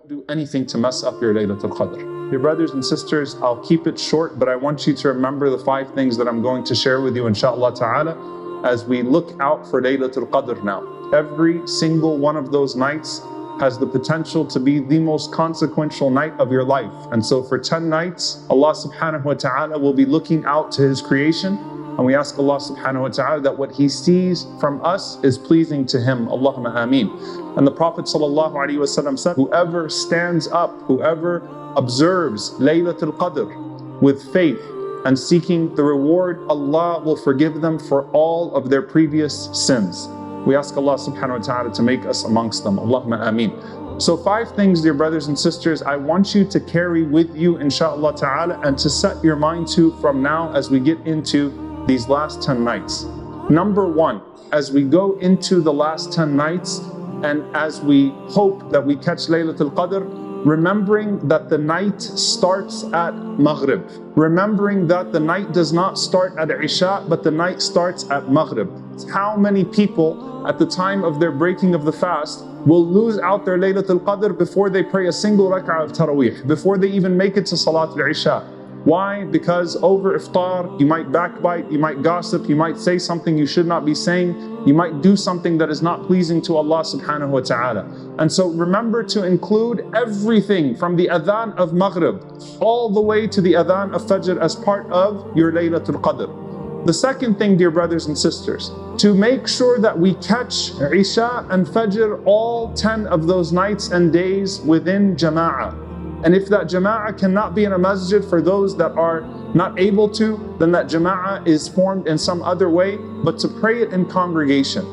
Don't do anything to mess up your Laylatul Qadr. Dear brothers and sisters, I'll keep it short, but I want you to remember the 5 things that I'm going to share with you, inshallah ta'ala, as we look out for Laylatul Qadr now. Every single one of those nights has the potential to be the most consequential night of your life. And so for 10 nights, Allah subhanahu wa ta'ala will be looking out to His creation. And we ask Allah subhanahu wa ta'ala that what He sees from us is pleasing to Him. Allahumma ameen. And the Prophet sallallahu alaihi wasallam said, whoever stands up, whoever observes Laylatul Qadr with faith and seeking the reward, Allah will forgive them for all of their previous sins. We ask Allah subhanahu wa ta'ala to make us amongst them. Allahumma ameen. So 5 things, dear brothers and sisters, I want you to carry with you, inshaAllah ta'ala, and to set your mind to from now as we get into these last 10 nights. Number 1, as we go into the last 10 nights and as we hope that we catch Laylatul Qadr, remembering that the night starts at Maghrib. Remembering that the night does not start at Isha, but the night starts at Maghrib. How many people at the time of their breaking of the fast will lose out their Laylatul Qadr before they pray a single rak'ah of Taraweeh, before they even make it to Salatul Isha? Why? Because over iftar, you might backbite, you might gossip, you might say something you should not be saying, you might do something that is not pleasing to Allah subhanahu wa ta'ala. And so remember to include everything from the adhan of Maghrib all the way to the adhan of Fajr as part of your Laylatul Qadr. The second thing, dear brothers and sisters, to make sure that we catch Isha and Fajr all 10 of those nights and days within Jama'ah. And if that Jama'ah cannot be in a masjid for those that are not able to, then that Jama'ah is formed in some other way, but to pray it in congregation.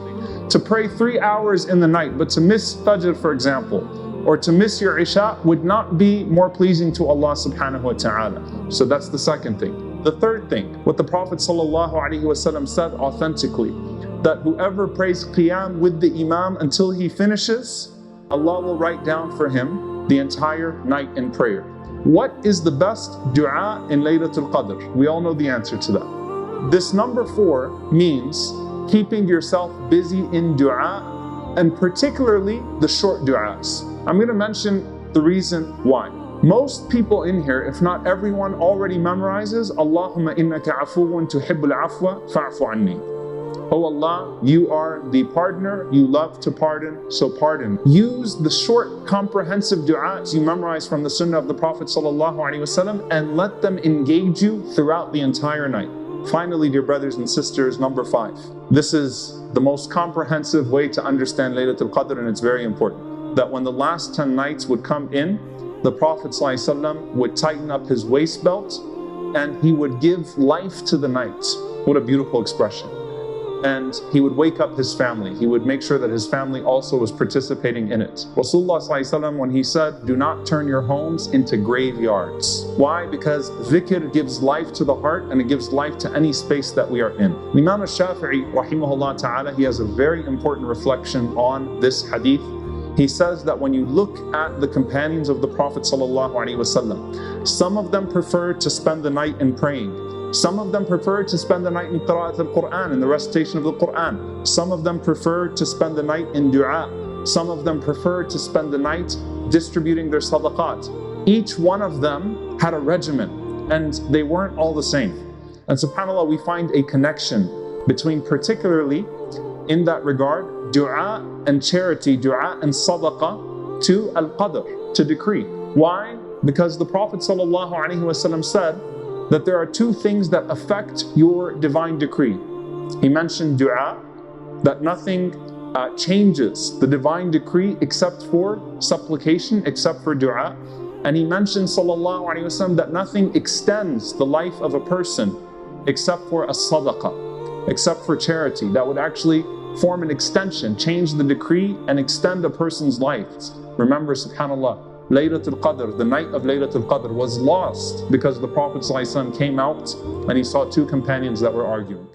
To pray 3 hours in the night, but to miss Fajr, for example, or to miss your Isha would not be more pleasing to Allah subhanahu wa ta'ala. So that's the second thing. The third thing, what the Prophet sallallahu alaihi wasallam said authentically, that whoever prays Qiyam with the Imam until he finishes, Allah will write down for him the entire night in prayer. What is the best dua in Laylatul Qadr? We all know the answer to that. This number 4 means keeping yourself busy in dua, and particularly the short du'as. I'm going to mention the reason why. Most people in here, if not everyone, already memorizes Allahumma innaka afuwun tuhibbul afwa fa'fu anni. Oh Allah, you are the pardoner, you love to pardon, so pardon. Use the short, comprehensive du'as you memorize from the sunnah of the Prophet ﷺ and let them engage you throughout the entire night. Finally, dear brothers and sisters, number 5. This is the most comprehensive way to understand Laylatul Qadr, and it's very important. That when the last 10 nights would come in, the Prophet ﷺ would tighten up his waist belt and he would give life to the night. What a beautiful expression. And he would wake up his family. He would make sure that his family also was participating in it. Rasulullah ﷺ, when he said, do not turn your homes into graveyards. Why? Because dhikr gives life to the heart and it gives life to any space that we are in. Imam al-Shafi'i, rahimahullah ta'ala, he has a very important reflection on this hadith. He says that when you look at the companions of the Prophet ﷺ, some of them prefer to spend the night in praying. Some of them prefer to spend the night in qira'at al-Qur'an, in the recitation of the Qur'an. Some of them prefer to spend the night in dua. Some of them prefer to spend the night distributing their sadaqat. Each one of them had a regimen, and they weren't all the same. And subhanAllah, we find a connection between, particularly in that regard, dua and charity, dua and sadaqah to al-qadr, to decree. Why? Because the Prophet ﷺ said that there are 2 things that affect your divine decree. He mentioned dua, that nothing changes the divine decree except for supplication, except for dua. And he mentioned sallallahu alaihi wasallam that nothing extends the life of a person except for a sadaqah, except for charity. That would actually form an extension, change the decree and extend a person's life. Remember, subhanAllah, Laylatul Qadr, the night of Laylatul Qadr was lost because the Prophet ﷺ came out and he saw 2 companions that were arguing.